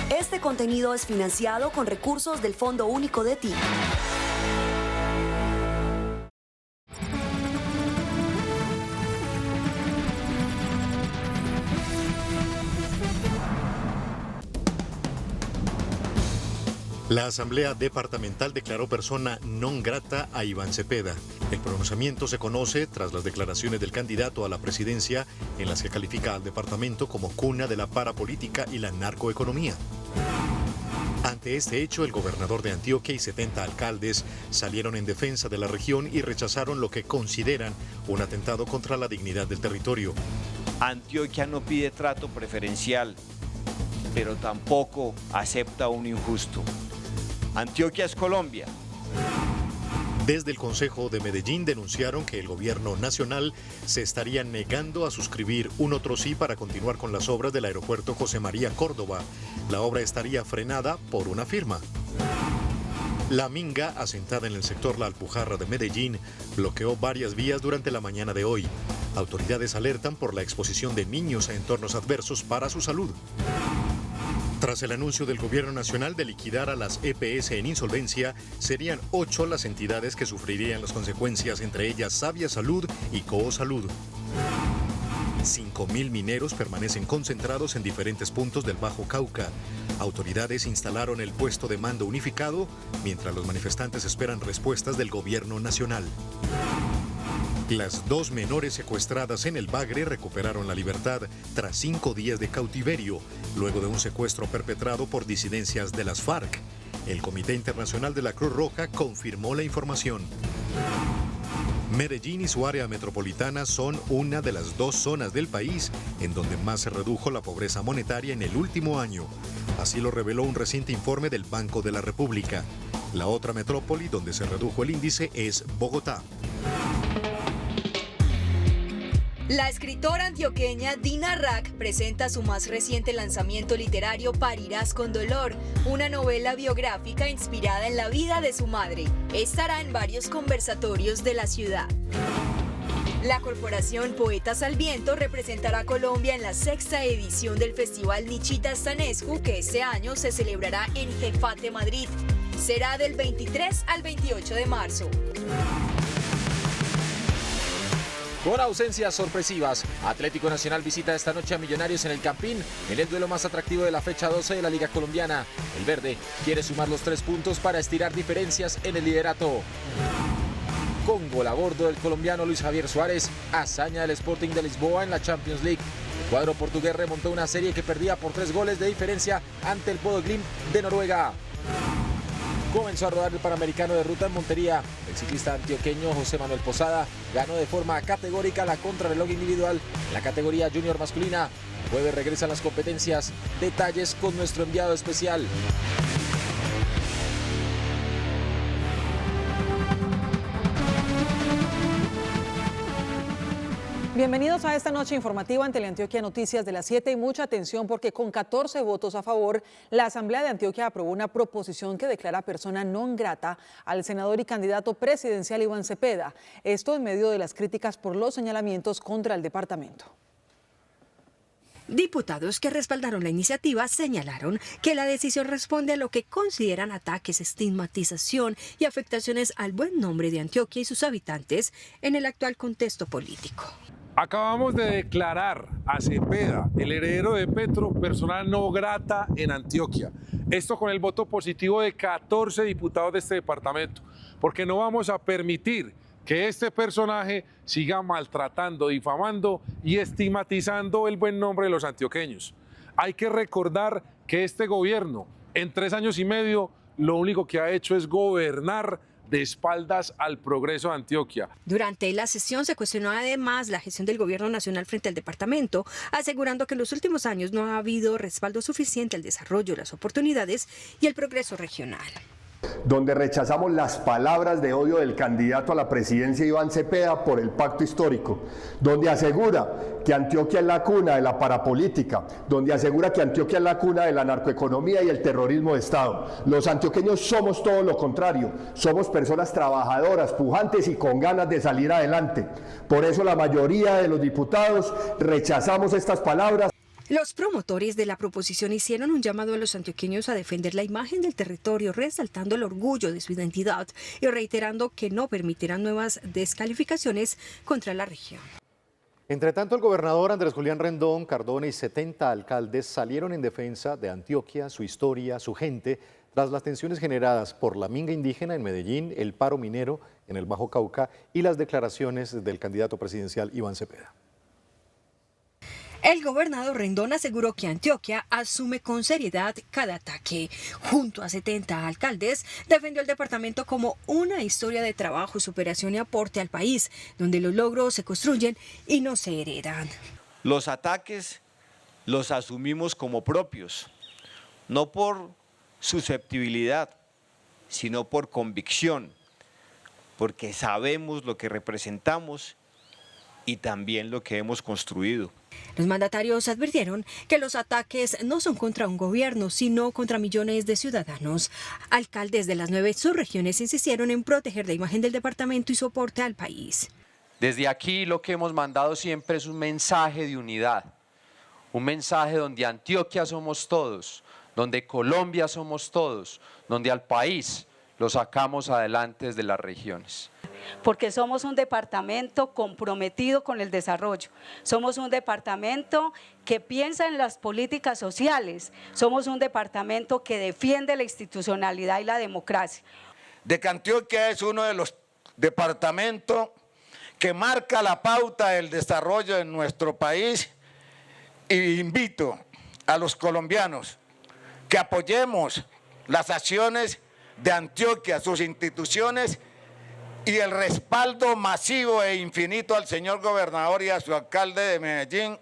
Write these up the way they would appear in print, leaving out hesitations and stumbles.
Este contenido es financiado con recursos del Fondo Único de TIC. La Asamblea Departamental declaró persona non grata a Iván Cepeda. El pronunciamiento se conoce tras las declaraciones del candidato a la presidencia en las que califica al departamento como cuna de la parapolítica y la narcoeconomía. Ante este hecho, el gobernador de Antioquia y 70 alcaldes salieron en defensa de la región y rechazaron lo que consideran un atentado contra la dignidad del territorio. Antioquia no pide trato preferencial, pero tampoco acepta un injusto. Antioquia es Colombia. Desde el Consejo de Medellín denunciaron que el gobierno nacional se estaría negando a suscribir un otro sí para continuar con las obras del aeropuerto José María Córdoba. La obra estaría frenada por una firma. La Minga, asentada en el sector La Alpujarra de Medellín, bloqueó varias vías durante la mañana de hoy. Autoridades alertan por la exposición de niños a entornos adversos para su salud. Tras el anuncio del gobierno nacional de liquidar a las EPS en insolvencia, serían 8 las entidades que sufrirían las consecuencias, entre ellas Sabia Salud y Coosalud. 5.000 mineros permanecen concentrados en diferentes puntos del Bajo Cauca. Autoridades instalaron el puesto de mando unificado, mientras los manifestantes esperan respuestas del gobierno nacional. Las 2 menores secuestradas en el Bagre recuperaron la libertad tras 5 días de cautiverio, luego de un secuestro perpetrado por disidencias de las FARC. El Comité Internacional de la Cruz Roja confirmó la información. Medellín y su área metropolitana son una de las 2 zonas del país en donde más se redujo la pobreza monetaria en el último año. Así lo reveló un reciente informe del Banco de la República. La otra metrópoli donde se redujo el índice es Bogotá. La escritora antioqueña Dina Rack presenta su más reciente lanzamiento literario Parirás con dolor, una novela biográfica inspirada en la vida de su madre. Estará en varios conversatorios de la ciudad. La Corporación Poetas al Viento representará a Colombia en la 6ª edición del Festival Nichita Stanescu, que este año se celebrará en Jefate, Madrid. Será del 23 al 28 de marzo. Con ausencias sorpresivas, Atlético Nacional visita esta noche a Millonarios en el Campín, en el duelo más atractivo de la fecha 12 de la Liga Colombiana. El verde quiere sumar los 3 puntos para estirar diferencias en el liderato. Con gol a bordo del colombiano Luis Javier Suárez, hazaña del Sporting de Lisboa en la Champions League. El cuadro portugués remontó una serie que perdía por 3 goles de diferencia ante el Bodø Glimt de Noruega. Comenzó a rodar el Panamericano de ruta en Montería. El ciclista antioqueño José Manuel Posada ganó de forma categórica la contrarreloj individual en la categoría junior masculina. El jueves regresan las competencias. Detalles con nuestro enviado especial. Bienvenidos a esta noche informativa en Teleantioquia Noticias de las 7 y mucha atención porque con 14 votos a favor, la Asamblea de Antioquia aprobó una proposición que declara persona non grata al senador y candidato presidencial Iván Cepeda. Esto en medio de las críticas por los señalamientos contra el departamento. Diputados que respaldaron la iniciativa señalaron que la decisión responde a lo que consideran ataques, estigmatización y afectaciones al buen nombre de Antioquia y sus habitantes en el actual contexto político. Acabamos de declarar a Cepeda, el heredero de Petro, persona no grata en Antioquia. Esto con el voto positivo de 14 diputados de este departamento, porque no vamos a permitir que este personaje siga maltratando, difamando y estigmatizando el buen nombre de los antioqueños. Hay que recordar que este gobierno, en 3 años y medio, lo único que ha hecho es gobernar de espaldas al progreso de Antioquia. Durante la sesión se cuestionó además la gestión del gobierno nacional frente al departamento, asegurando que en los últimos años no ha habido respaldo suficiente al desarrollo, las oportunidades y el progreso regional. Donde rechazamos las palabras de odio del candidato a la presidencia Iván Cepeda por el pacto histórico, donde asegura que Antioquia es la cuna de la parapolítica, donde asegura que Antioquia es la cuna de la narcoeconomía y el terrorismo de Estado. Los antioqueños somos todo lo contrario, somos personas trabajadoras, pujantes y con ganas de salir adelante. Por eso la mayoría de los diputados rechazamos estas palabras. Los promotores de la proposición hicieron un llamado a los antioqueños a defender la imagen del territorio, resaltando el orgullo de su identidad y reiterando que no permitirán nuevas descalificaciones contra la región. Entre tanto, el gobernador Andrés Julián Rendón Cardona y 70 alcaldes salieron en defensa de Antioquia, su historia, su gente, tras las tensiones generadas por la minga indígena en Medellín, el paro minero en el Bajo Cauca y las declaraciones del candidato presidencial Iván Cepeda. El gobernador Rendón aseguró que Antioquia asume con seriedad cada ataque. Junto a 70 alcaldes, defendió el departamento como una historia de trabajo, superación y aporte al país, donde los logros se construyen y no se heredan. Los ataques los asumimos como propios, no por susceptibilidad, sino por convicción, porque sabemos lo que representamos y también lo que hemos construido. Los mandatarios advirtieron que los ataques no son contra un gobierno, sino contra millones de ciudadanos. Alcaldes de las 9 subregiones insistieron en proteger la imagen del departamento y soporte al país. Desde aquí lo que hemos mandado siempre es un mensaje de unidad, un mensaje donde Antioquia somos todos, donde Colombia somos todos, donde al país lo sacamos adelante desde las regiones. Porque somos un departamento comprometido con el desarrollo, somos un departamento que piensa en las políticas sociales, somos un departamento que defiende la institucionalidad y la democracia. De que Antioquia es uno de los departamentos que marca la pauta del desarrollo en nuestro país, y invito a los colombianos que apoyemos las acciones de Antioquia, sus instituciones y el respaldo masivo e infinito al señor gobernador y a su alcalde de Medellín.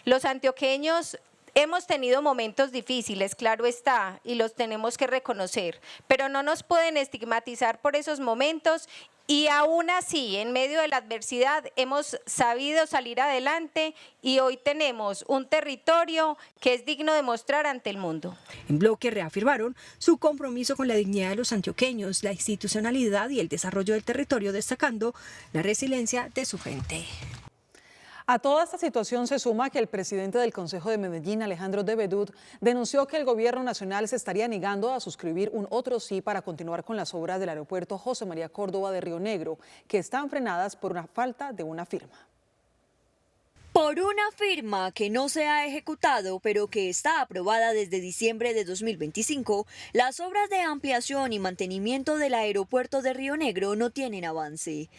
Los antioqueños hemos tenido momentos difíciles, claro está, y los tenemos que reconocer, pero no nos pueden estigmatizar por esos momentos y aún así, en medio de la adversidad, hemos sabido salir adelante y hoy tenemos un territorio que es digno de mostrar ante el mundo. En bloque reafirmaron su compromiso con la dignidad de los antioqueños, la institucionalidad y el desarrollo del territorio, destacando la resiliencia de su gente. A toda esta situación se suma que el presidente del Consejo de Medellín, Alejandro de Bedut, denunció que el gobierno nacional se estaría negando a suscribir un otro sí para continuar con las obras del aeropuerto José María Córdoba de Río Negro, que están frenadas por una falta de una firma. Por una firma que no se ha ejecutado, pero que está aprobada desde diciembre de 2025, las obras de ampliación y mantenimiento del aeropuerto de Río Negro no tienen avance.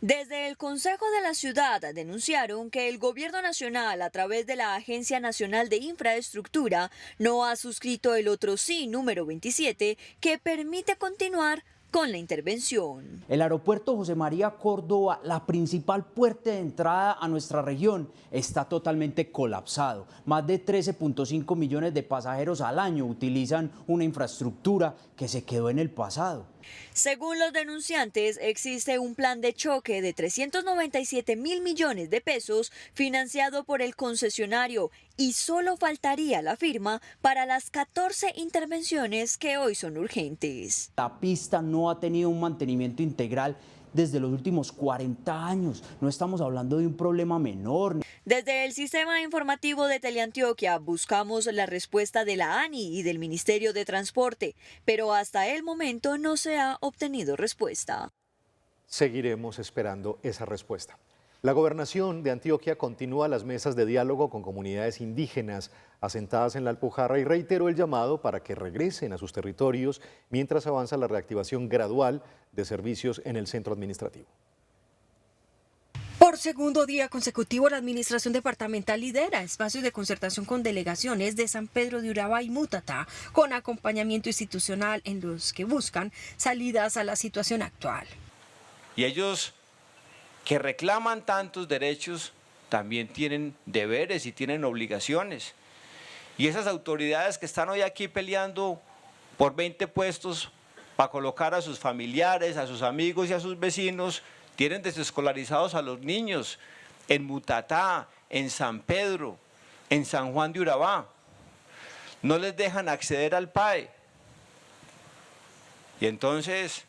Desde el Consejo de la Ciudad denunciaron que el Gobierno Nacional, a través de la Agencia Nacional de Infraestructura, no ha suscrito el otro sí número 27 que permite continuar con la intervención. El aeropuerto José María Córdoba, la principal puerta de entrada a nuestra región, está totalmente colapsado. Más de 13.5 millones de pasajeros al año utilizan una infraestructura que se quedó en el pasado. Según los denunciantes, existe un plan de choque de 397.000 millones de pesos financiado por el concesionario y solo faltaría la firma para las 14 intervenciones que hoy son urgentes. La pista no ha tenido un mantenimiento integral desde los últimos 40 años. No estamos hablando de un problema menor. Desde el Sistema Informativo de Teleantioquia buscamos la respuesta de la ANI y del Ministerio de Transporte, pero hasta el momento no se ha obtenido respuesta. Seguiremos esperando esa respuesta. La gobernación de Antioquia continúa las mesas de diálogo con comunidades indígenas asentadas en la Alpujarra y reiteró el llamado para que regresen a sus territorios mientras avanza la reactivación gradual de servicios en el centro administrativo. Por segundo día consecutivo, la Administración Departamental lidera espacios de concertación con delegaciones de San Pedro de Urabá y Mutatá, con acompañamiento institucional en los que buscan salidas a la situación actual. Y ellos que reclaman tantos derechos también tienen deberes y tienen obligaciones. Y esas autoridades que están hoy aquí peleando por 20 puestos para colocar a sus familiares, a sus amigos y a sus vecinos, tienen desescolarizados a los niños en Mutatá, en San Pedro, en San Juan de Urabá. No les dejan acceder al PAE. Y entonces,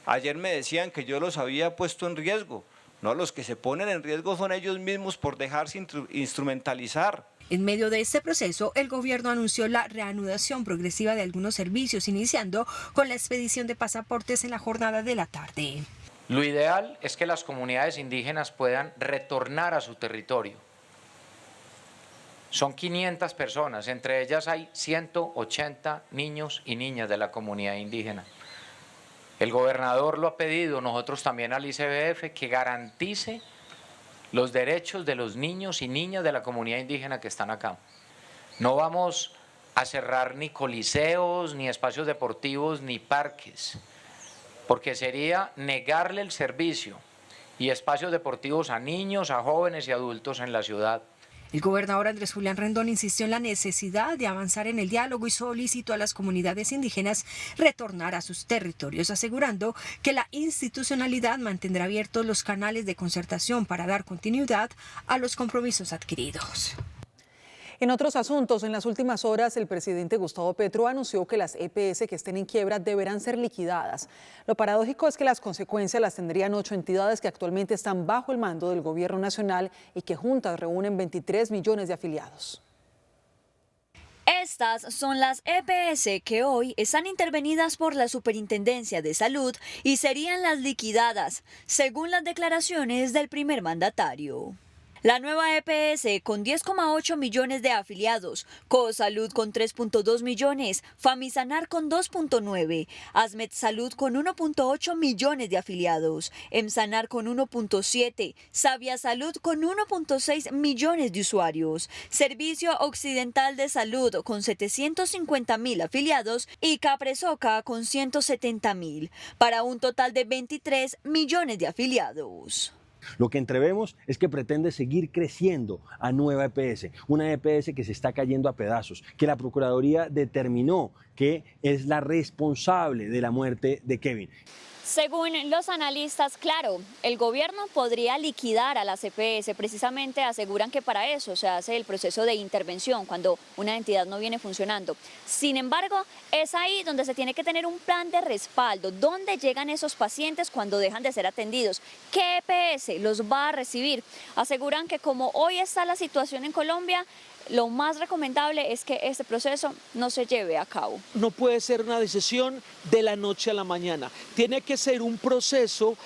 ayer me decían que yo los había puesto en riesgo. No, los que se ponen en riesgo son ellos mismos por dejarse instrumentalizar. En medio de este proceso, el gobierno anunció la reanudación progresiva de algunos servicios, iniciando con la expedición de pasaportes en la jornada de la tarde. Lo ideal es que las comunidades indígenas puedan retornar a su territorio. Son 500 personas, entre ellas hay 180 niños y niñas de la comunidad indígena. El gobernador lo ha pedido, nosotros también al ICBF, que garantice los derechos de los niños y niñas de la comunidad indígena que están acá. No vamos a cerrar ni coliseos, ni espacios deportivos, ni parques, porque sería negarle el servicio y espacios deportivos a niños, a jóvenes y adultos en la ciudad. El gobernador Andrés Julián Rendón insistió en la necesidad de avanzar en el diálogo y solicitó a las comunidades indígenas retornar a sus territorios, asegurando que la institucionalidad mantendrá abiertos los canales de concertación para dar continuidad a los compromisos adquiridos. En otros asuntos, en las últimas horas, el presidente Gustavo Petro anunció que las EPS que estén en quiebra deberán ser liquidadas. Lo paradójico es que las consecuencias las tendrían 8 entidades que actualmente están bajo el mando del gobierno nacional y que juntas reúnen 23 millones de afiliados. Estas son las EPS que hoy están intervenidas por la Superintendencia de Salud y serían las liquidadas, según las declaraciones del primer mandatario. La nueva EPS con 10,8 millones de afiliados, Cosalud con 3,2 millones, Famisanar con 2,9, Asmed Salud con 1,8 millones de afiliados, Emsanar con 1,7, Sabia Salud con 1,6 millones de usuarios, Servicio Occidental de Salud con 750,000 afiliados y Capresoca con 170,000, para un total de 23 millones de afiliados. Lo que entrevemos es que pretende seguir creciendo a nueva EPS, una EPS que se está cayendo a pedazos, que la Procuraduría determinó que es la responsable de la muerte de Kevin. Según los analistas, claro, el gobierno podría liquidar a las EPS, precisamente aseguran que para eso se hace el proceso de intervención cuando una entidad no viene funcionando. Sin embargo, es ahí donde se tiene que tener un plan de respaldo, dónde llegan esos pacientes cuando dejan de ser atendidos, qué EPS los va a recibir. Aseguran que como hoy está la situación en Colombia, lo más recomendable es que este proceso no se lleve a cabo. No puede ser una decisión de la noche a la mañana. Tiene que ser un proceso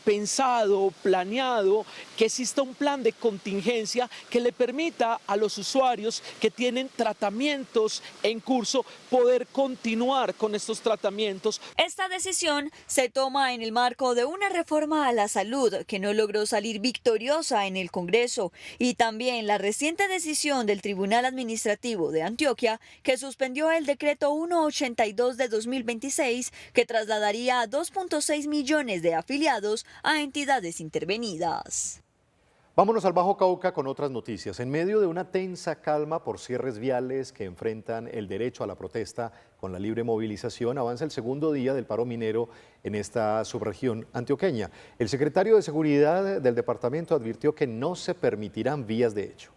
pensado, planeado, que exista un plan de contingencia que le permita a los usuarios que tienen tratamientos en curso poder continuar con estos tratamientos. Esta decisión se toma en el marco de una reforma a la salud que no logró salir victoriosa en el Congreso y también la reciente decisión del Tribunal Administrativo de Antioquia que suspendió el decreto 182 de 2026 que trasladaría a 2,6 millones de afiliados a entidades intervenidas. Vámonos al Bajo Cauca con otras noticias. En medio de una tensa calma por cierres viales que enfrentan el derecho a la protesta con la libre movilización, avanza el segundo día del paro minero en esta subregión antioqueña. El secretario de Seguridad del departamento advirtió que no se permitirán vías de hecho.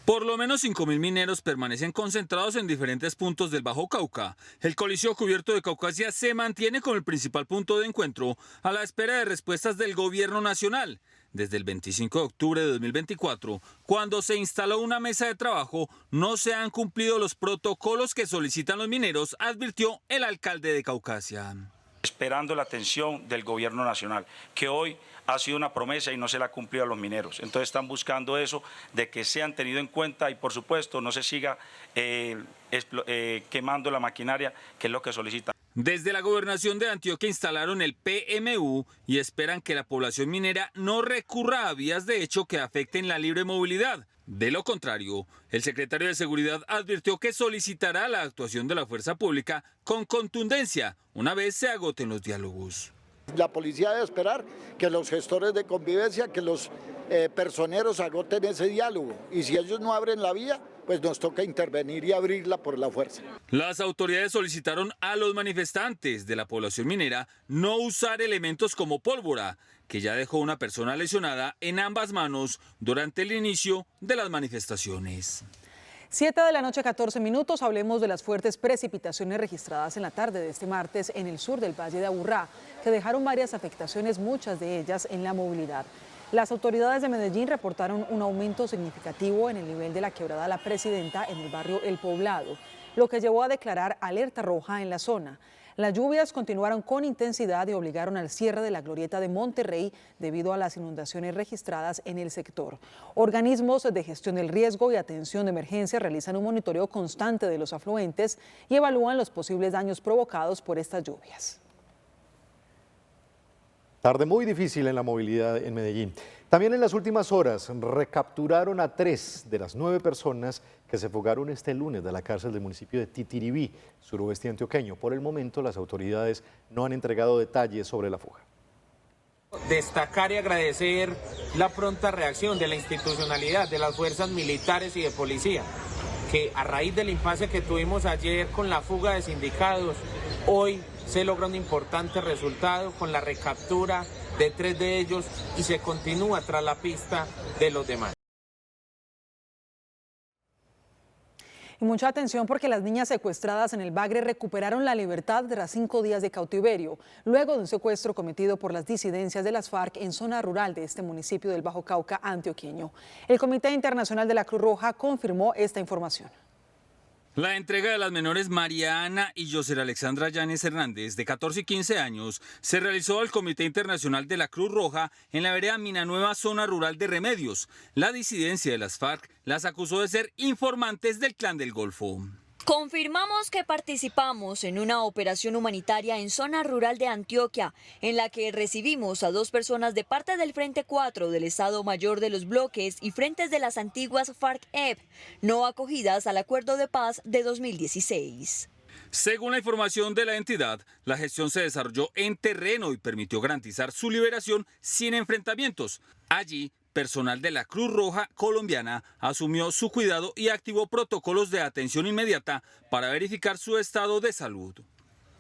Por lo menos 5.000 mineros permanecen concentrados en diferentes puntos del Bajo Cauca. El Coliseo Cubierto de Caucasia se mantiene como el principal punto de encuentro a la espera de respuestas del gobierno nacional. Desde el 25 de octubre de 2024, cuando se instaló una mesa de trabajo, no se han cumplido los protocolos que solicitan los mineros, advirtió el alcalde de Caucasia. Esperando la atención del gobierno nacional, que hoy ha sido una promesa y no se la ha cumplido a los mineros. Entonces están buscando eso, de que sean tenidos en cuenta y por supuesto no se siga quemando la maquinaria, que es lo que solicitan. Desde la gobernación de Antioquia instalaron el PMU y esperan que la población minera no recurra a vías de hecho que afecten la libre movilidad. De lo contrario, el secretario de Seguridad advirtió que solicitará la actuación de la fuerza pública con contundencia una vez se agoten los diálogos. La policía debe esperar que los gestores de convivencia, que los personeros agoten ese diálogo y si ellos no abren la vía, pues nos toca intervenir y abrirla por la fuerza. Las autoridades solicitaron a los manifestantes de la población minera no usar elementos como pólvora, que ya dejó una persona lesionada en ambas manos durante el inicio de las manifestaciones. 7 de la noche, 14 minutos. Hablemos de las fuertes precipitaciones registradas en la tarde de este martes en el sur del Valle de Aburrá, que dejaron varias afectaciones, muchas de ellas en la movilidad. Las autoridades de Medellín reportaron un aumento significativo en el nivel de la quebrada La Presidenta en el barrio El Poblado, lo que llevó a declarar alerta roja en la zona. Las lluvias continuaron con intensidad y obligaron al cierre de la glorieta de Monterrey debido a las inundaciones registradas en el sector. Organismos de gestión del riesgo y atención de emergencia realizan un monitoreo constante de los afluentes y evalúan los posibles daños provocados por estas lluvias. Tarde muy difícil en la movilidad en Medellín. También en las últimas horas recapturaron a 3 de las 9 personas que se fugaron este lunes de la cárcel del municipio de Titiribí, suroeste antioqueño. Por el momento, las autoridades no han entregado detalles sobre la fuga. Destacar y agradecer la pronta reacción de la institucionalidad, de las fuerzas militares y de policía, que a raíz del impasse que tuvimos ayer con la fuga de sindicados, hoy se logra un importante resultado con la recaptura de 3 de ellos y se continúa tras la pista de los demás. Y mucha atención porque las niñas secuestradas en el Bagre recuperaron la libertad tras 5 días de cautiverio, luego de un secuestro cometido por las disidencias de las FARC en zona rural de este municipio del Bajo Cauca antioqueño. El Comité Internacional de la Cruz Roja confirmó esta información. La entrega de las menores María Ana y Yoser Alexandra Yáñez Hernández, de 14 y 15 años, se realizó al Comité Internacional de la Cruz Roja en la vereda Minanueva, zona rural de Remedios. La disidencia de las FARC las acusó de ser informantes del Clan del Golfo. Confirmamos que participamos en una operación humanitaria en zona rural de Antioquia, en la que recibimos a 2 personas de parte del Frente 4 del Estado Mayor de los Bloques y frentes de las antiguas FARC-EP, no acogidas al Acuerdo de Paz de 2016. Según la información de la entidad, la gestión se desarrolló en terreno y permitió garantizar su liberación sin enfrentamientos. Allí, personal de la Cruz Roja colombiana asumió su cuidado y activó protocolos de atención inmediata para verificar su estado de salud.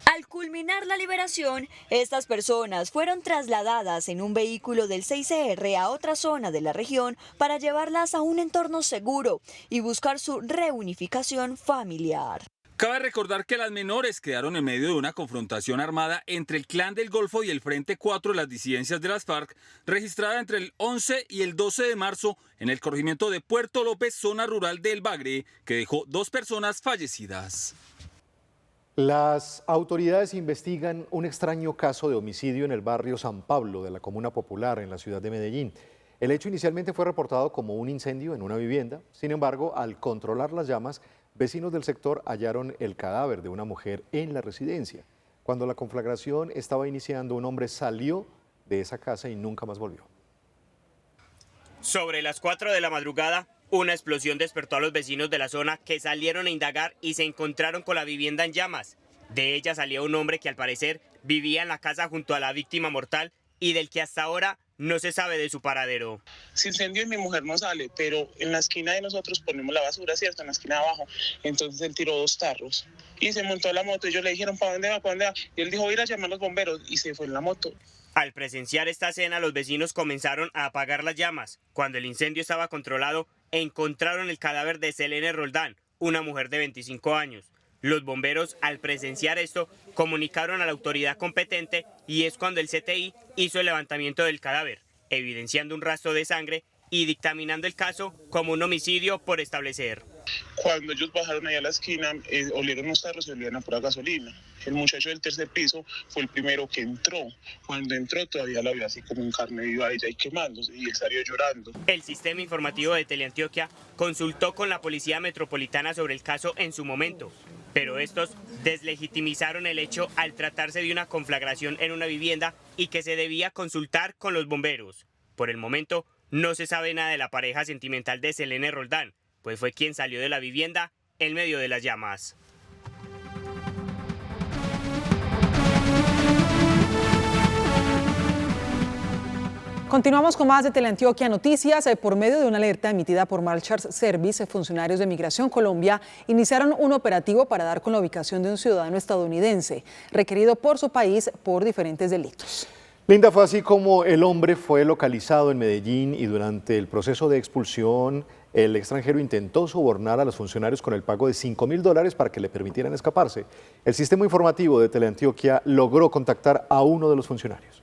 Al culminar la liberación, estas personas fueron trasladadas en un vehículo del 6CR a otra zona de la región para llevarlas a un entorno seguro y buscar su reunificación familiar. Cabe recordar que las menores quedaron en medio de una confrontación armada entre el Clan del Golfo y el Frente 4 de las disidencias de las FARC, registrada entre el 11 y el 12 de marzo en el corregimiento de Puerto López, zona rural del Bagre, que dejó 2 personas fallecidas. Las autoridades investigan un extraño caso de homicidio en el barrio San Pablo de la Comuna Popular en la ciudad de Medellín. El hecho inicialmente fue reportado como un incendio en una vivienda. Sin embargo, al controlar las llamas, vecinos del sector hallaron el cadáver de una mujer en la residencia. Cuando la conflagración estaba iniciando, un hombre salió de esa casa y nunca más volvió. Sobre las 4 de la madrugada, una explosión despertó a los vecinos de la zona, que salieron a indagar y se encontraron con la vivienda en llamas. De ella salía un hombre que al parecer vivía en la casa junto a la víctima mortal y del que hasta ahora no se sabe de su paradero. Se incendió y mi mujer no sale, pero en la esquina de nosotros ponemos la basura, ¿cierto? En la esquina de abajo. Entonces él tiró 2 tarros y se montó a la moto y ellos le dijeron, ¿para dónde va? ¿Para dónde va? Y él dijo, voy a ir a llamar a los bomberos y se fue en la moto. Al presenciar esta escena, los vecinos comenzaron a apagar las llamas. Cuando el incendio estaba controlado, encontraron el cadáver de Selene Roldán, una mujer de 25 años. Los bomberos, al presenciar esto, comunicaron a la autoridad competente y es cuando el CTI hizo el levantamiento del cadáver, evidenciando un rastro de sangre y dictaminando el caso como un homicidio por establecer. Cuando ellos bajaron ahí a la esquina, olieron unos tarros y olían a pura gasolina. El muchacho del tercer piso fue el primero que entró. Cuando entró todavía la vio así como en carne viva ella y quemándose y él salió llorando. El sistema informativo de Teleantioquia consultó con la Policía Metropolitana sobre el caso en su momento, pero estos deslegitimizaron el hecho al tratarse de una conflagración en una vivienda y que se debía consultar con los bomberos. Por el momento, no se sabe nada de la pareja sentimental de Selene Roldán, pues fue quien salió de la vivienda en medio de las llamas. Continuamos con más de Teleantioquia Noticias. Por medio de una alerta emitida por Marshals Service, funcionarios de Migración Colombia iniciaron un operativo para dar con la ubicación de un ciudadano estadounidense requerido por su país por diferentes delitos. Linda, fue así como el hombre fue localizado en Medellín y durante el proceso de expulsión, el extranjero intentó sobornar a los funcionarios con el pago de $5.000 para que le permitieran escaparse. El sistema informativo de Teleantioquia logró contactar a uno de los funcionarios.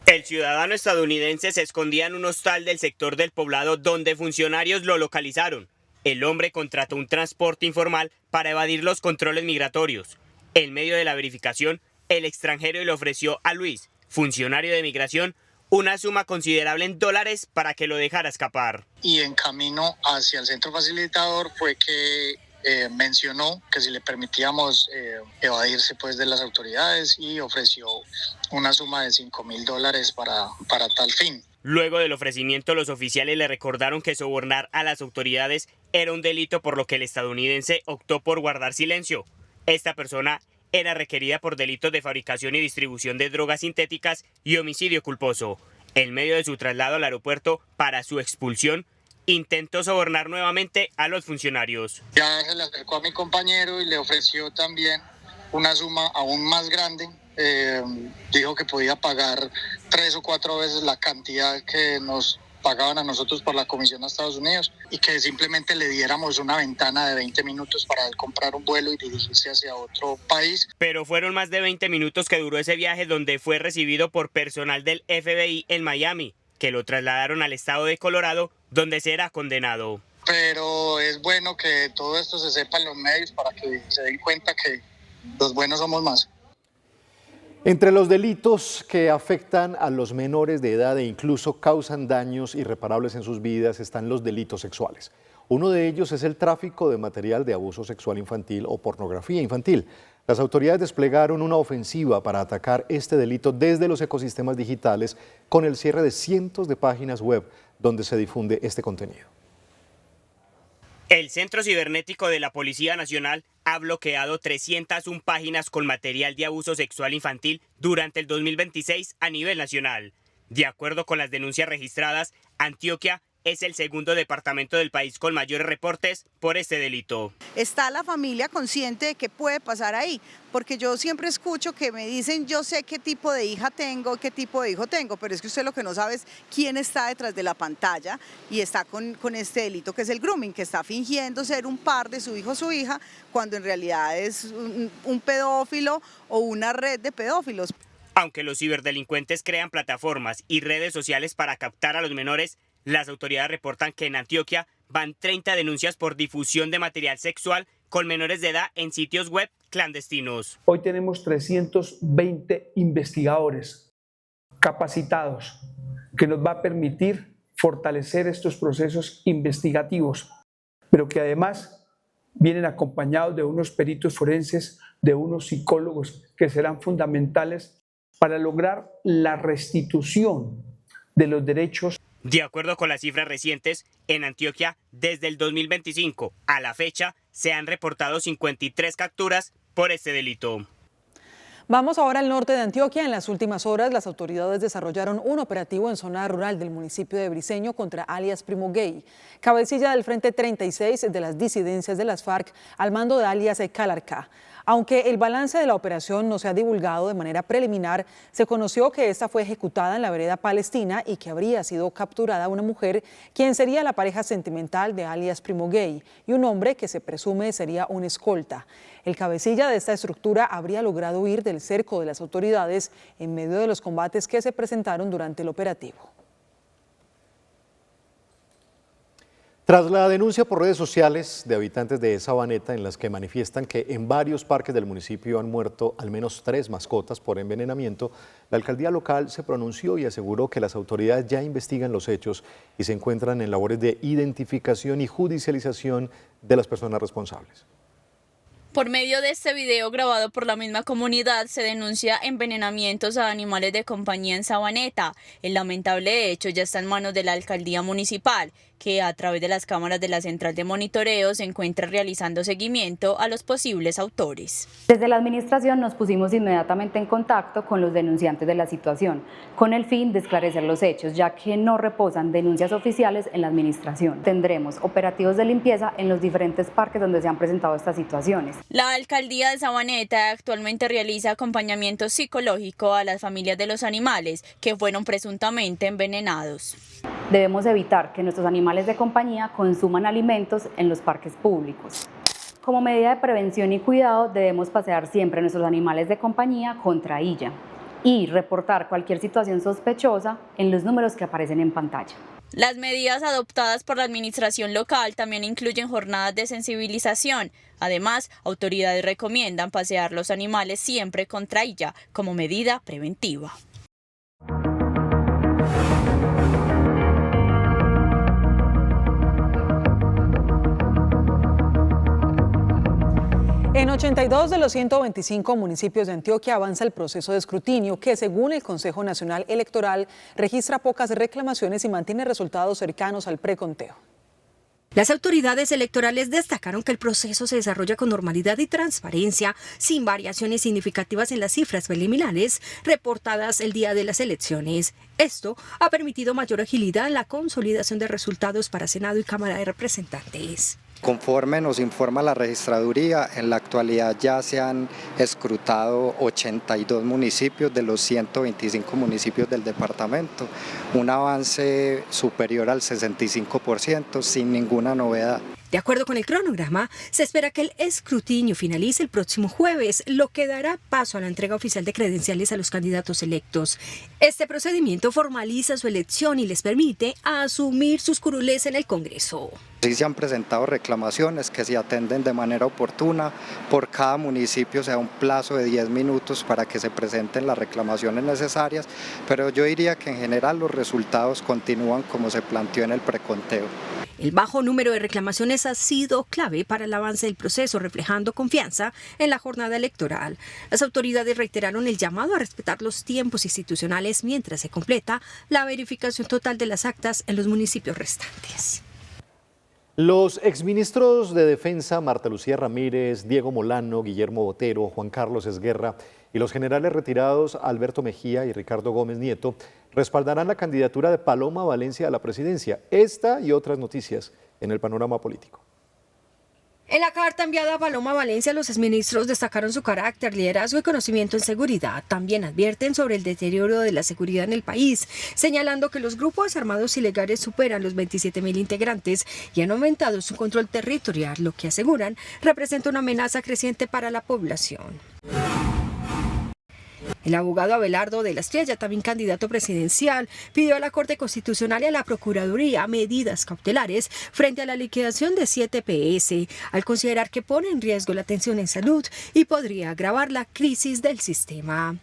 El ciudadano estadounidense se escondía en un hostal del sector del Poblado donde funcionarios lo localizaron. El hombre contrató un transporte informal para evadir los controles migratorios. En medio de la verificación, el extranjero le ofreció a Luis, funcionario de migración, una suma considerable en dólares para que lo dejara escapar. Y en camino hacia el centro facilitador fue que mencionó que si le permitíamos evadirse pues de las autoridades y ofreció una suma de $5.000 para tal fin. Luego del ofrecimiento, los oficiales le recordaron que sobornar a las autoridades era un delito, por lo que el estadounidense optó por guardar silencio. Esta persona era requerida por delitos de fabricación y distribución de drogas sintéticas y homicidio culposo. En medio de su traslado al aeropuerto para su expulsión, intentó sobornar nuevamente a los funcionarios. Ya se le acercó a mi compañero y le ofreció también una suma aún más grande. Dijo que podía pagar 3 o 4 veces la cantidad que nos pagaban a nosotros por la comisión a Estados Unidos y que simplemente le diéramos una ventana de 20 minutos para él comprar un vuelo y dirigirse hacia otro país. Pero fueron más de 20 minutos que duró ese viaje, donde fue recibido por personal del FBI en Miami, que lo trasladaron al estado de Colorado, donde será condenado. Pero es bueno que todo esto se sepa en los medios para que se den cuenta que los buenos somos más. Entre los delitos que afectan a los menores de edad e incluso causan daños irreparables en sus vidas están los delitos sexuales. Uno de ellos es el tráfico de material de abuso sexual infantil o pornografía infantil. Las autoridades desplegaron una ofensiva para atacar este delito desde los ecosistemas digitales con el cierre de cientos de páginas web donde se difunde este contenido. El Centro Cibernético de la Policía Nacional ha bloqueado 301 páginas con material de abuso sexual infantil durante el 2026 a nivel nacional. De acuerdo con las denuncias registradas, Antioquia es el segundo departamento del país con mayores reportes por este delito. Está la familia consciente de qué puede pasar ahí, porque yo siempre escucho que me dicen, yo sé qué tipo de hija tengo, qué tipo de hijo tengo, pero es que usted lo que no sabe es quién está detrás de la pantalla y está con este delito que es el grooming, que está fingiendo ser un par de su hijo o su hija, cuando en realidad es un pedófilo o una red de pedófilos. Aunque los ciberdelincuentes crean plataformas y redes sociales para captar a los menores, las autoridades reportan que en Antioquia van 30 denuncias por difusión de material sexual con menores de edad en sitios web clandestinos. Hoy tenemos 320 investigadores capacitados que nos va a permitir fortalecer estos procesos investigativos, pero que además vienen acompañados de unos peritos forenses, de unos psicólogos que serán fundamentales para lograr la restitución de los derechos. De acuerdo con las cifras recientes, en Antioquia, desde el 2025 a la fecha, se han reportado 53 capturas por este delito. Vamos ahora al norte de Antioquia. En las últimas horas, las autoridades desarrollaron un operativo en zona rural del municipio de Briceño contra alias Primo Gay, cabecilla del Frente 36 de las disidencias de las FARC, al mando de alias Calarcá. Aunque el balance de la operación no se ha divulgado de manera preliminar, se conoció que esta fue ejecutada en la vereda palestina y que habría sido capturada una mujer, quien sería la pareja sentimental de alias Primo Gay, y un hombre que se presume sería un escolta. El cabecilla de esta estructura habría logrado huir del cerco de las autoridades en medio de los combates que se presentaron durante el operativo. Tras la denuncia por redes sociales de habitantes de Sabaneta en las que manifiestan que en varios parques del municipio han muerto al menos 3 mascotas por envenenamiento, la alcaldía local se pronunció y aseguró que las autoridades ya investigan los hechos y se encuentran en labores de identificación y judicialización de las personas responsables. Por medio de este video grabado por la misma comunidad se denuncia envenenamientos a animales de compañía en Sabaneta. El lamentable hecho ya está en manos de la alcaldía municipal, que a través de las cámaras de la central de monitoreo se encuentra realizando seguimiento a los posibles autores. Desde la administración nos pusimos inmediatamente en contacto con los denunciantes de la situación, con el fin de esclarecer los hechos, ya que no reposan denuncias oficiales en la administración. Tendremos operativos de limpieza en los diferentes parques donde se han presentado estas situaciones. La alcaldía de Sabaneta actualmente realiza acompañamiento psicológico a las familias de los animales que fueron presuntamente envenenados. Debemos evitar que nuestros animales de compañía consuman alimentos en los parques públicos. Como medida de prevención y cuidado, debemos pasear siempre a nuestros animales de compañía con trailla. y reportar cualquier situación sospechosa en los números que aparecen en pantalla. Las medidas adoptadas por la administración local también incluyen jornadas de sensibilización. Además, autoridades recomiendan pasear los animales siempre con trailla como medida preventiva. En 82 de los 125 municipios de Antioquia avanza el proceso de escrutinio que, según el Consejo Nacional Electoral, registra pocas reclamaciones y mantiene resultados cercanos al preconteo. Las autoridades electorales destacaron que el proceso se desarrolla con normalidad y transparencia, sin variaciones significativas en las cifras preliminares reportadas el día de las elecciones. Esto ha permitido mayor agilidad en la consolidación de resultados para Senado y Cámara de Representantes. Conforme nos informa la registraduría, en la actualidad ya se han escrutado 82 municipios de los 125 municipios del departamento, un avance superior al 65% sin ninguna novedad. De acuerdo con el cronograma, se espera que el escrutinio finalice el próximo jueves, lo que dará paso a la entrega oficial de credenciales a los candidatos electos. Este procedimiento formaliza su elección y les permite asumir sus curules en el Congreso. Sí se han presentado reclamaciones que se atenden de manera oportuna. Por cada municipio se da un plazo de 10 minutos para que se presenten las reclamaciones necesarias, pero yo diría que en general los resultados continúan como se planteó en el preconteo. El bajo número de reclamaciones ha sido clave para el avance del proceso, reflejando confianza en la jornada electoral. Las autoridades reiteraron el llamado a respetar los tiempos institucionales mientras se completa la verificación total de las actas en los municipios restantes. Los exministros de Defensa Marta Lucía Ramírez, Diego Molano, Guillermo Botero, Juan Carlos Esguerra y los generales retirados Alberto Mejía y Ricardo Gómez Nieto respaldarán la candidatura de Paloma Valencia a la presidencia. Esta y otras noticias en el panorama político. En la carta enviada a Paloma Valencia, los exministros destacaron su carácter, liderazgo y conocimiento en seguridad. También advierten sobre el deterioro de la seguridad en el país, señalando que los grupos armados ilegales superan los 27.000 integrantes y han aumentado su control territorial, lo que aseguran representa una amenaza creciente para la población. El abogado Abelardo de la Estrella, también candidato presidencial, pidió a la Corte Constitucional y a la Procuraduría medidas cautelares frente a la liquidación de 7 EPS, al considerar que pone en riesgo la atención en salud y podría agravar la crisis del sistema.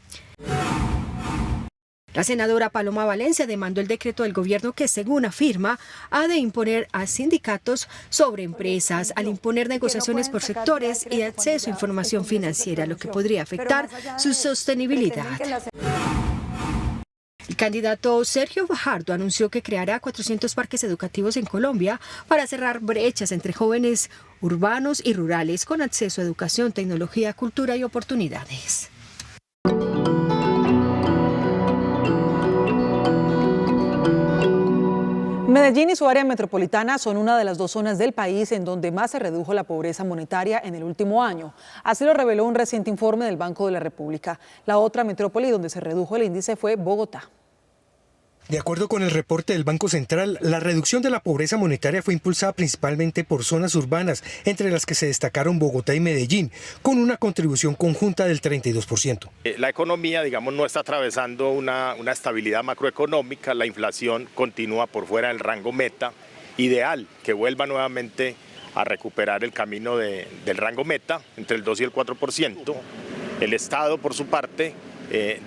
La senadora Paloma Valencia demandó el decreto del gobierno que, según afirma, ha de imponer a sindicatos sobre empresas, al imponer negociaciones por sectores y acceso a información financiera, lo que podría afectar su sostenibilidad. El candidato Sergio Fajardo anunció que creará 400 parques educativos en Colombia para cerrar brechas entre jóvenes urbanos y rurales con acceso a educación, tecnología, cultura y oportunidades. Medellín y su área metropolitana son una de las dos zonas del país en donde más se redujo la pobreza monetaria en el último año. Así lo reveló un reciente informe del Banco de la República. La otra metrópoli donde se redujo el índice fue Bogotá. De acuerdo con el reporte del Banco Central, la reducción de la pobreza monetaria fue impulsada principalmente por zonas urbanas, entre las que se destacaron Bogotá y Medellín, con una contribución conjunta del 32%. La economía, digamos, no está atravesando una estabilidad macroeconómica, la inflación continúa por fuera del rango meta, ideal que vuelva nuevamente a recuperar el camino del rango meta, entre el 2 y el 4%. El Estado, por su parte,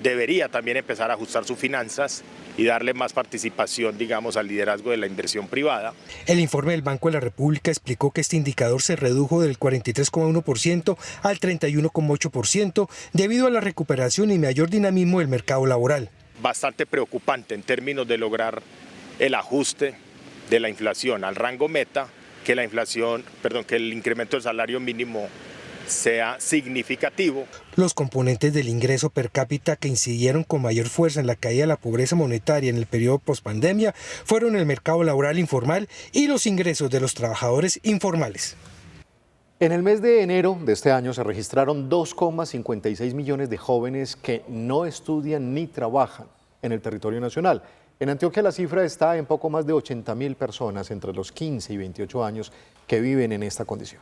debería también empezar a ajustar sus finanzas y darle más participación, digamos, al liderazgo de la inversión privada. El informe del Banco de la República explicó que este indicador se redujo del 43,1% al 31,8% debido a la recuperación y mayor dinamismo del mercado laboral. Bastante preocupante en términos de lograr el ajuste de la inflación al rango meta, que el incremento del salario mínimo sea significativo. Los componentes del ingreso per cápita que incidieron con mayor fuerza en la caída de la pobreza monetaria en el periodo pospandemia fueron el mercado laboral informal y los ingresos de los trabajadores informales. En el mes de enero de este año se registraron 2,56 millones de jóvenes que no estudian ni trabajan en el territorio nacional. En Antioquia la cifra está en poco más de 80.000 personas entre los 15 y 28 años que viven en esta condición.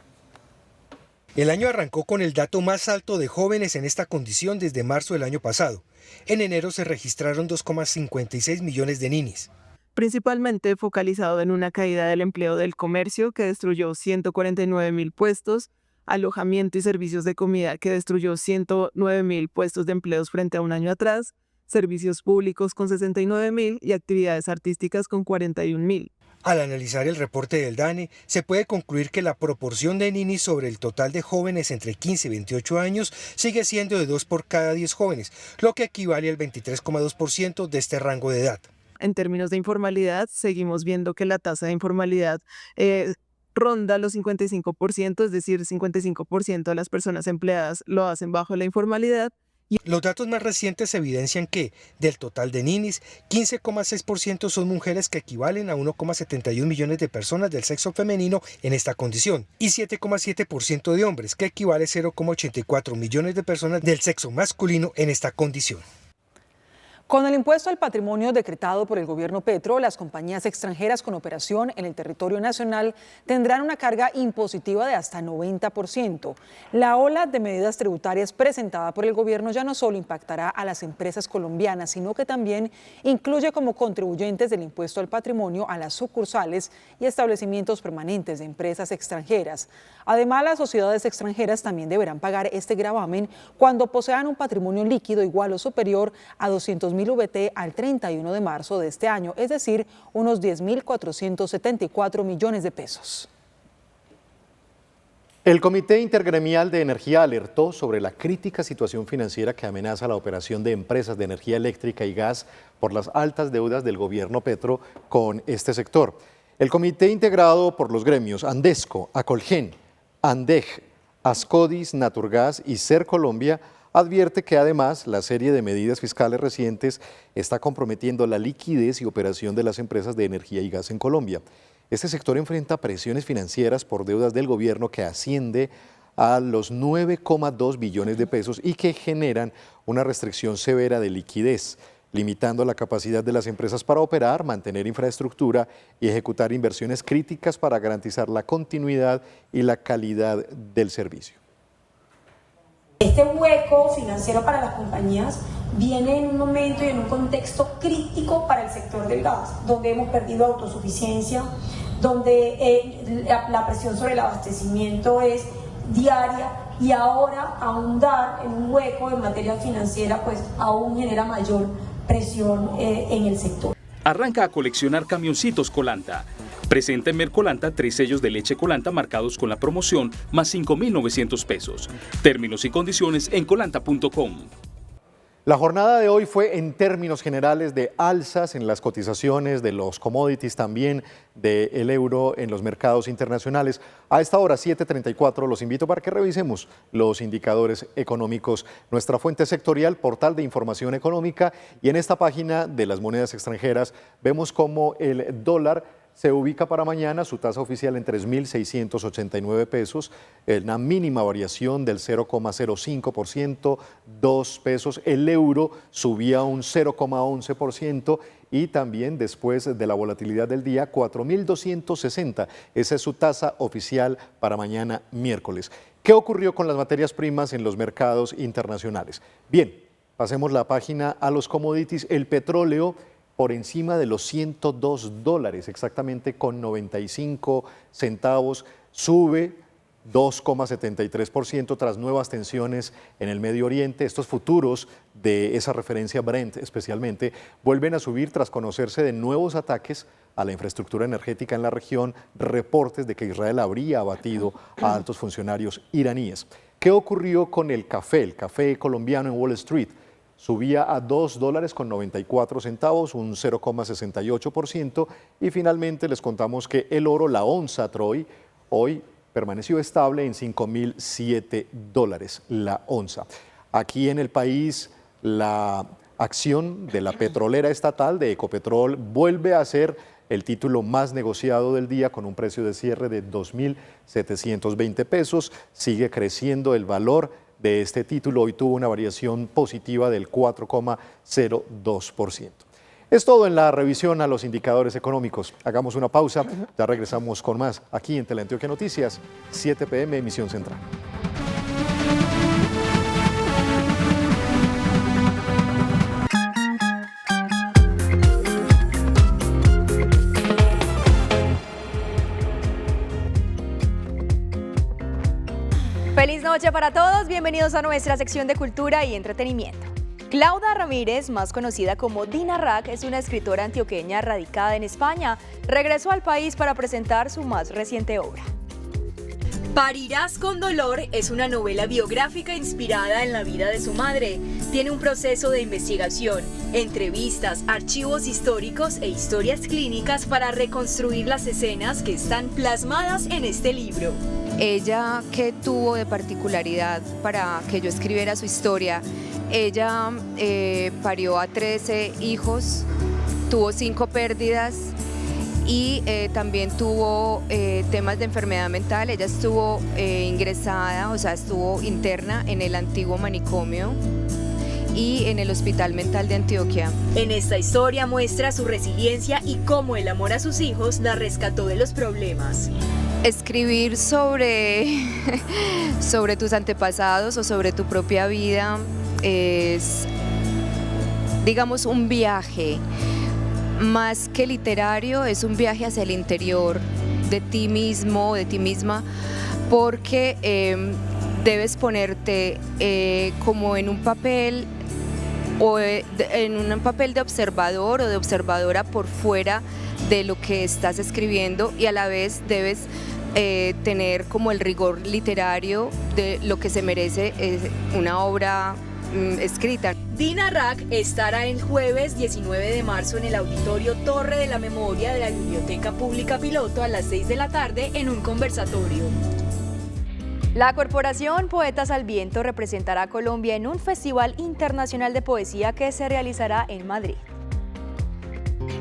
El año arrancó con el dato más alto de jóvenes en esta condición desde marzo del año pasado. En enero se registraron 2,56 millones de ninis. Principalmente focalizado en una caída del empleo del comercio que destruyó 149.000 puestos, alojamiento y servicios de comida que destruyó 109.000 puestos de empleos frente a un año atrás, servicios públicos con 69.000 y actividades artísticas con 41.000. Al analizar el reporte del DANE, se puede concluir que la proporción de ninis sobre el total de jóvenes entre 15 y 28 años sigue siendo de 2 por cada 10 jóvenes, lo que equivale al 23,2% de este rango de edad. En términos de informalidad, seguimos viendo que la tasa de informalidad ronda los 55%, es decir, 55% de las personas empleadas lo hacen bajo la informalidad. Los datos más recientes evidencian que, del total de ninis, 15,6% son mujeres que equivalen a 1,71 millones de personas del sexo femenino en esta condición, y 7,7% de hombres, que equivale a 0,84 millones de personas del sexo masculino en esta condición. Con el impuesto al patrimonio decretado por el gobierno Petro, las compañías extranjeras con operación en el territorio nacional tendrán una carga impositiva de hasta 90%. La ola de medidas tributarias presentada por el gobierno ya no solo impactará a las empresas colombianas, sino que también incluye como contribuyentes del impuesto al patrimonio a las sucursales y establecimientos permanentes de empresas extranjeras. Además, las sociedades extranjeras también deberán pagar este gravamen cuando posean un patrimonio líquido igual o superior a 200.000 VT al 31 de marzo de este año, es decir, unos 10.474 millones de pesos. El Comité Intergremial de Energía alertó sobre la crítica situación financiera que amenaza la operación de empresas de energía eléctrica y gas por las altas deudas del gobierno Petro con este sector. El comité, integrado por los gremios Andesco, Acolgen, Andej, Ascodis, Naturgas y Ser Colombia, advierte que además la serie de medidas fiscales recientes está comprometiendo la liquidez y operación de las empresas de energía y gas en Colombia. Este sector enfrenta presiones financieras por deudas del gobierno que asciende a los 9,2 billones de pesos y que generan una restricción severa de liquidez, limitando la capacidad de las empresas para operar, mantener infraestructura y ejecutar inversiones críticas para garantizar la continuidad y la calidad del servicio. Este hueco financiero para las compañías viene en un momento y en un contexto crítico para el sector del gas, donde hemos perdido autosuficiencia, donde la presión sobre el abastecimiento es diaria y ahora ahondar en un hueco en materia financiera pues aún genera mayor presión en el sector. Arranca a coleccionar camioncitos Colanta. Presenta en Mercolanta 3 sellos de leche Colanta marcados con la promoción más 5.900 pesos. Términos y condiciones en colanta.com. La jornada de hoy fue en términos generales de alzas en las cotizaciones de los commodities, también del euro en los mercados internacionales. A esta hora, 7:34, los invito para que revisemos los indicadores económicos. Nuestra fuente sectorial, portal de información económica, y en esta página de las monedas extranjeras vemos cómo el dólar se ubica para mañana, su tasa oficial en 3.689 pesos, una mínima variación del 0,05%, 2 pesos. El euro subía un 0,11% y también después de la volatilidad del día, 4.260. Esa es su tasa oficial para mañana miércoles. ¿Qué ocurrió con las materias primas en los mercados internacionales? Bien, pasemos la página a los commodities. El petróleo por encima de los $102, exactamente con 95 centavos, sube 2,73% tras nuevas tensiones en el Medio Oriente. Estos futuros de esa referencia Brent especialmente vuelven a subir tras conocerse de nuevos ataques a la infraestructura energética en la región, reportes de que Israel habría abatido a altos funcionarios iraníes. ¿Qué ocurrió con el café colombiano en Wall Street? Subía a $2.94, un 0,68%, y finalmente les contamos que el oro, la onza Troy, hoy permaneció estable en $5.007 la onza. Aquí en el país, la acción de la petrolera estatal de Ecopetrol vuelve a ser el título más negociado del día con un precio de cierre de 2.720 pesos. Sigue creciendo el valor de este título, hoy tuvo una variación positiva del 4,02%. Es todo en la revisión a los indicadores económicos. Hagamos una pausa, ya regresamos con más aquí en Teleantioquia Noticias, 7 p.m. emisión central. Feliz noche para todos, bienvenidos a nuestra sección de cultura y entretenimiento. Claudia Ramírez, más conocida como Dina Rack, es una escritora antioqueña radicada en España. Regresó al país para presentar su más reciente obra. Parirás con dolor es una novela biográfica inspirada en la vida de su madre. Tiene un proceso de investigación, entrevistas, archivos históricos e historias clínicas para reconstruir las escenas que están plasmadas en este libro. Ella, ¿qué tuvo de particularidad para que yo escribiera su historia? Ella parió a 13 hijos, tuvo 5 pérdidas y también tuvo temas de enfermedad mental. Ella estuvo ingresada, o sea, estuvo interna en el antiguo manicomio y en el Hospital Mental de Antioquia. En esta historia muestra su resiliencia y cómo el amor a sus hijos la rescató de los problemas. Escribir sobre tus antepasados o sobre tu propia vida es, digamos, un viaje. Más que literario, es un viaje hacia el interior de ti mismo, de ti misma, porque debes ponerte como en un papel o en un papel de observador o de observadora por fuera de lo que estás escribiendo, y a la vez debes tener como el rigor literario de lo que se merece una obra escrita. Dina Rack estará el jueves 19 de marzo en el Auditorio Torre de la Memoria de la Biblioteca Pública Piloto a las 6 de la tarde en un conversatorio. La Corporación Poetas al Viento representará a Colombia en un festival internacional de poesía que se realizará en Madrid.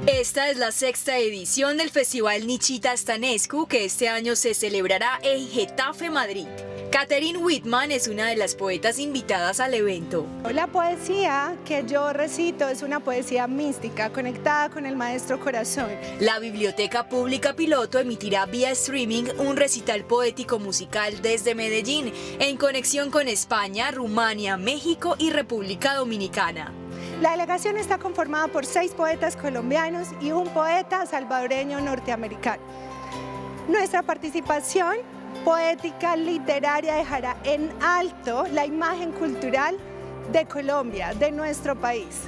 Esta es la 6ª edición del Festival Nichita Stanescu, que este año se celebrará en Getafe, Madrid. Catherine Whitman es una de las poetas invitadas al evento. La poesía que yo recito es una poesía mística, conectada con el maestro corazón. La Biblioteca Pública Piloto emitirá vía streaming un recital poético musical desde Medellín, en conexión con España, Rumania, México y República Dominicana. La delegación está conformada por 6 poetas colombianos y un poeta salvadoreño norteamericano. Nuestra participación poética literaria dejará en alto la imagen cultural de Colombia, de nuestro país.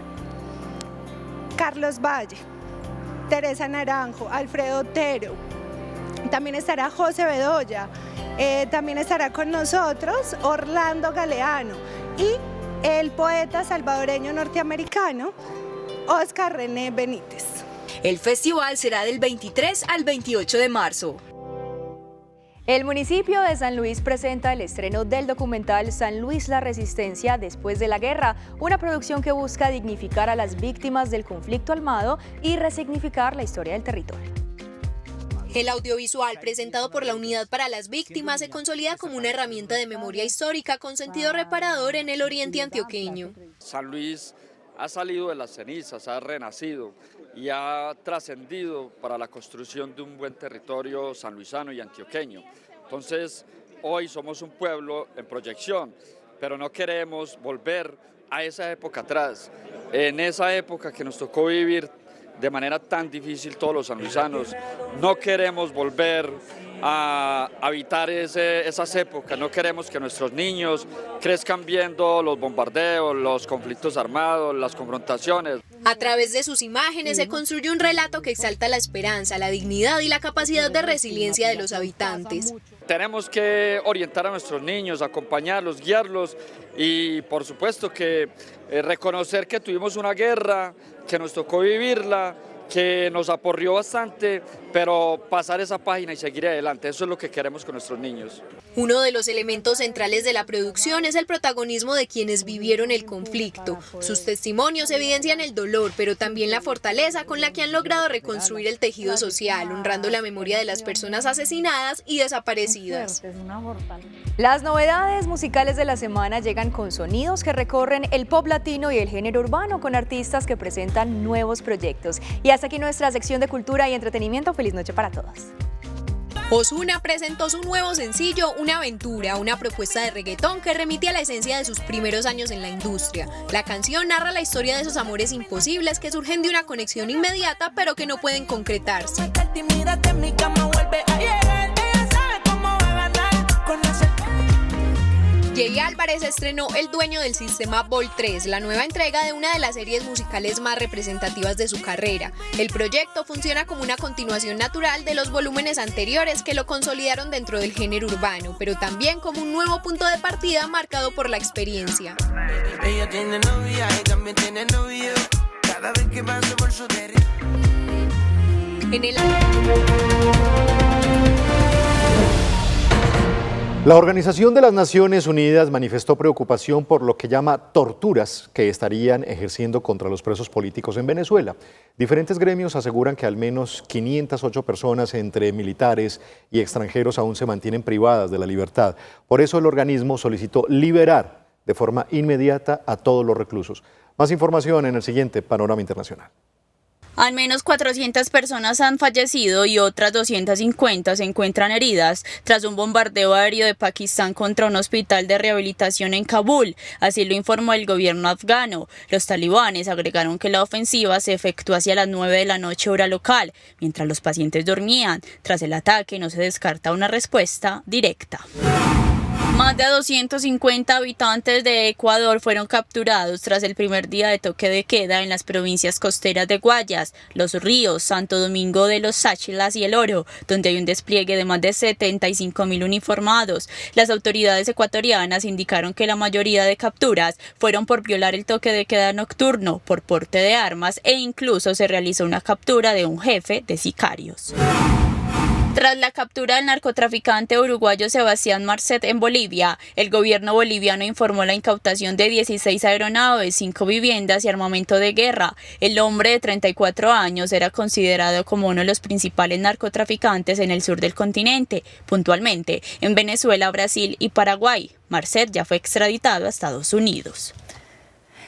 Carlos Valle, Teresa Naranjo, Alfredo Otero, también estará José Bedoya, también estará con nosotros Orlando Galeano y el poeta salvadoreño norteamericano Oscar René Benítez. El festival será del 23 al 28 de marzo. El municipio de San Luis presenta el estreno del documental San Luis, la resistencia después de la guerra, una producción que busca dignificar a las víctimas del conflicto armado y resignificar la historia del territorio. El audiovisual presentado por la Unidad para las Víctimas se consolida como una herramienta de memoria histórica con sentido reparador en el oriente antioqueño. San Luis ha salido de las cenizas, ha renacido y ha trascendido para la construcción de un buen territorio sanluisano y antioqueño. Entonces, hoy somos un pueblo en proyección, pero no queremos volver a esa época atrás, en esa época que nos tocó vivir de manera tan difícil todos los sanluisanos. No queremos volver a habitar esas épocas, no queremos que nuestros niños crezcan viendo los bombardeos, los conflictos armados, las confrontaciones. A través de sus imágenes se construye un relato que exalta la esperanza, la dignidad y la capacidad de resiliencia de los habitantes. Tenemos que orientar a nuestros niños, acompañarlos, guiarlos y por supuesto que reconocer que tuvimos una guerra, que nos tocó vivirla, que nos aporrió bastante, pero pasar esa página y seguir adelante, eso es lo que queremos con nuestros niños. Uno de los elementos centrales de la producción es el protagonismo de quienes vivieron el conflicto. Sus testimonios evidencian el dolor, pero también la fortaleza con la que han logrado reconstruir el tejido social, honrando la memoria de las personas asesinadas y desaparecidas. Las novedades musicales de la semana llegan con sonidos que recorren el pop latino y el género urbano, con artistas que presentan nuevos proyectos. Y hasta aquí nuestra sección de cultura y entretenimiento. Feliz noche para todos. Ozuna presentó su nuevo sencillo Una Aventura, una propuesta de reggaetón que remite a la esencia de sus primeros años en la industria. La canción narra la historia de esos amores imposibles que surgen de una conexión inmediata pero que no pueden concretarse. Jay Álvarez estrenó El dueño del sistema Vol 3, la nueva entrega de una de las series musicales más representativas de su carrera. El proyecto funciona como una continuación natural de los volúmenes anteriores que lo consolidaron dentro del género urbano, pero también como un nuevo punto de partida marcado por la experiencia. Ella tiene novia y también tiene novio. Cada vez que paso por su territorio. La Organización de las Naciones Unidas manifestó preocupación por lo que llama torturas que estarían ejerciendo contra los presos políticos en Venezuela. Diferentes gremios aseguran que al menos 508 personas entre militares y extranjeros aún se mantienen privadas de la libertad. Por eso el organismo solicitó liberar de forma inmediata a todos los reclusos. Más información en el siguiente Panorama Internacional. Al menos 400 personas han fallecido y otras 250 se encuentran heridas tras un bombardeo aéreo de Pakistán contra un hospital de rehabilitación en Kabul. Así lo informó el gobierno afgano. Los talibanes agregaron que la ofensiva se efectuó hacia las 9 de la noche hora local, mientras los pacientes dormían. Tras el ataque no se descarta una respuesta directa. Más de 250 habitantes de Ecuador fueron capturados tras el primer día de toque de queda en las provincias costeras de Guayas, Los Ríos, Santo Domingo de los Sáchilas y El Oro, donde hay un despliegue de más de 75.000 uniformados. Las autoridades ecuatorianas indicaron que la mayoría de capturas fueron por violar el toque de queda nocturno, por porte de armas e incluso se realizó una captura de un jefe de sicarios. Tras la captura del narcotraficante uruguayo Sebastián Marcet en Bolivia, el gobierno boliviano informó la incautación de 16 aeronaves, 5 viviendas y armamento de guerra. El hombre de 34 años era considerado como uno de los principales narcotraficantes en el sur del continente, puntualmente en Venezuela, Brasil y Paraguay. Marcet ya fue extraditado a Estados Unidos.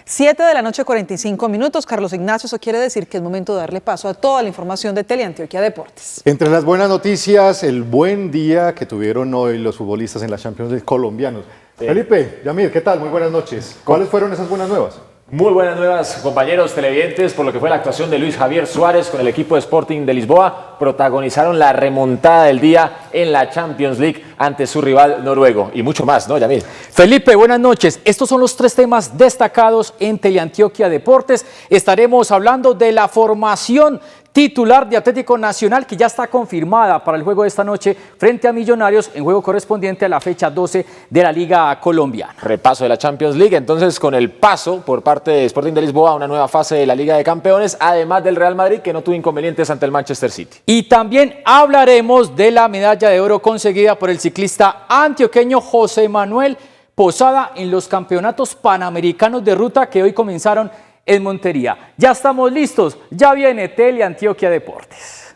7 de la noche, 45 minutos. Carlos Ignacio, eso quiere decir que es momento de darle paso a toda la información de Teleantioquia Deportes. Entre las buenas noticias, el buen día que tuvieron hoy los futbolistas en la Champions League colombianos. Sí. Felipe, Yamir, ¿qué tal? Muy buenas noches. ¿Cuáles fueron esas buenas nuevas? Muy buenas nuevas, compañeros televidentes, por lo que fue la actuación de Luis Javier Suárez con el equipo de Sporting de Lisboa. Protagonizaron la remontada del día en la Champions League ante su rival noruego. Y mucho más, ¿no, Yamil? Felipe, buenas noches. Estos son los 3 temas destacados en Teleantioquia Deportes. Estaremos hablando de la formación titular de Atlético Nacional, que ya está confirmada para el juego de esta noche frente a Millonarios, en juego correspondiente a la fecha 12 de la Liga Colombiana. Repaso de la Champions League, entonces, con el paso por parte de Sporting de Lisboa a una nueva fase de la Liga de Campeones, además del Real Madrid, que no tuvo inconvenientes ante el Manchester City. Y también hablaremos de la medalla de oro conseguida por el ciclista antioqueño José Manuel Posada en los campeonatos panamericanos de ruta que hoy comenzaron en Montería. Ya estamos listos, ya viene Teleantioquia Deportes.